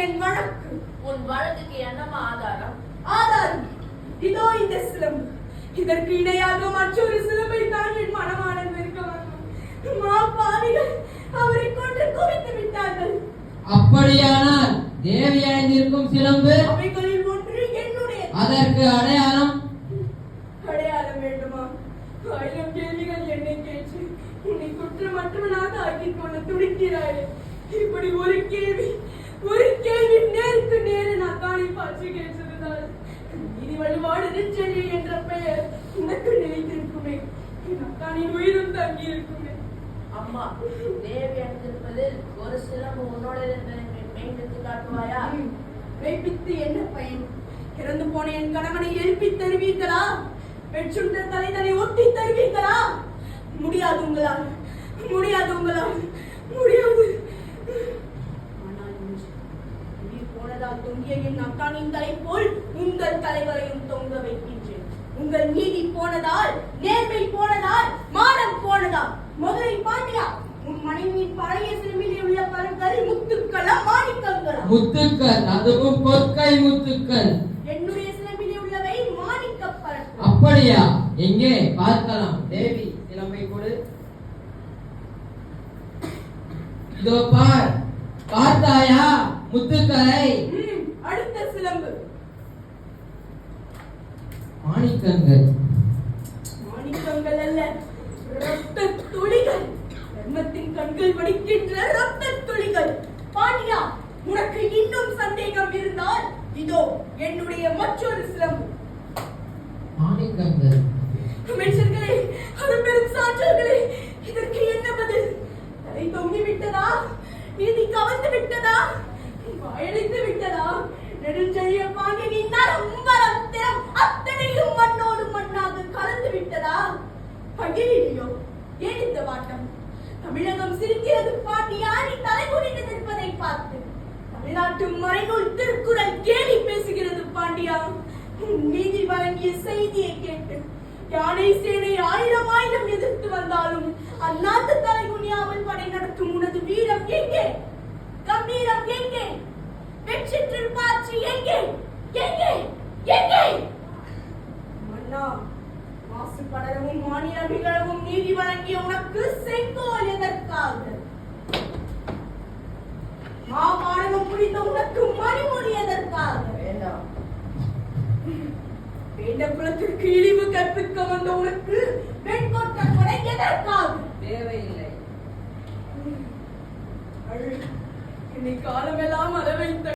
என் வழக்கு. உன் வழக்குக்கு என்னமா ஆதாரம்? ஆதாரம் இதோ இந்த சிலம்பு. இதற்கு இணையாக மற்றொரு சிலம்பை தான் என் மனமானன் விற்க வேண்டும். மாபாவிகள் அவரை கொன்று குவித்து விட்டார்கள். அப்படியானால் தேவியாய் நிற்கும் சிலம்பு அவைகளில் ஒன்று என்னுடைய. அதற்கு அடையாளம்? அடையாளம் வேண்டுமா? 1000 கேள்விகள் என்னை கேட்டு உன்னை குற்றமற்றவனாக ஆக்கிக் கொள்ள துடிக்கிறாய். இப்படி ஒரு கேள்வி நேருக்கு நேரு நக்காணி பாய்ச்சி கேட்டதுதான் நீதி வழிபாடு நெச்செல்லி என்ற பெயர் உனக்கு நினைத்திருக்குமே. நக்காணின் உயிரும் தங்கி இருக்குமே. அம்மா, தேவி அணிந்திருப்பதில் ஒரு சிலம்பு உன்னோட மெய்ப்பித்து காட்டுவாயா? மெய்ப்பித்து என்ன பயன்? இறந்து போன என் கணவனை எழுப்பி தருவீர்களா? பெற்றுண்ட தலைதனை ஒட்டி தருவீர்களா? முடியாது உங்களால், முடியாது உங்களால், முடியாது. ஆனால் உயிர் போனதால் தொங்கிய என் அக்கானின் தலை போல் உங்கள் தலைவரையும் தொங்க வைக்கின்றேன். உங்கள் நீதி போனதால், நேர்மை போனதால், மானம் போனதால். மதுரை பாண்டியா, உன் மனைவியின் பழைய சிறுமியில் உள்ள பழங்கள் முத்துக்களா மாணிக்கங்களா? முத்துக்கள், அதுவும் பொற்கை முத்துக்கள். என்னுடைய சிலம்பிலே உள்ளவை மாணிக்க பழங்கள். அப்படியா? எங்கே பார்க்கலாம். தேவி, சிலம்பை கொடு. இதோ பார். பார்த்தாயா முத்துக்களை? அடுத்த சிலம்பு. மாணிக்கங்கள். மாணிக்கங்கள் அல்ல, ரத்த துளிகள். தர்மத்தின் கண்கள் வடிக்கின்ற ரத்த துளிகள். பாண்டியா, உனக்கு இன்னும் சந்தேகம் இருந்தால் இதோ என்னுடைய மற்றொரு சிலம்பு. மாணிக்கங்கள். அமைச்சர்களே, அது பெரும் சான்றோர்களே, இதற்கு என்ன பதில்? தலை தொங்கி விட்டதா? நீதி கவர்ந்து விட்டதா? வாயடித்து விட்டதா? நெடுஞ்செழிய பாண்டியனின் நரம் வரம் திறம் அத்தனையும் மண்ணோடு மண்ணாக கலந்து விட்டதா? பகிரிலையோ? ஏன் இந்த வாட்டம்? தமிழகம் சிரிக்கிறது பாண்டியா, நீ தலை குனிந்து நிற்பதை பார்த்து. தமிழ்நாட்டு மறைநூல் திருக்குறள் கேலி பேசுகிறது பாண்டியா. நீதி வழங்கிய செய்தியை கேட்டு யானை சேனை 1000 எதிர்த்து வந்தாலும் அந்நாட்டு தலை குனியாமல் படை நடத்தும் உனது வீரம் எங்கே? கம்பீரம் எங்கே? வெற்றி திருப்பாச்சி எங்கே? எங்கே? எங்கே? மன்னா, மாசு படரவும் மாநிலம் நிகழவும் நீதி வழங்கிய உனக்கு செங்கோல் எதற்காக? மாமானவம் புரிந்த உனக்கு மணிமொழி எதற்காக? வேண்டாம். வேண்ட குலத்திற்கு இழிவு கற்பிக்க வந்த உனக்கு வெண்கொட்ட கொடை எதற்காக? தேவையில்லை. என்னை காலமெல்லாம் அளவைத்த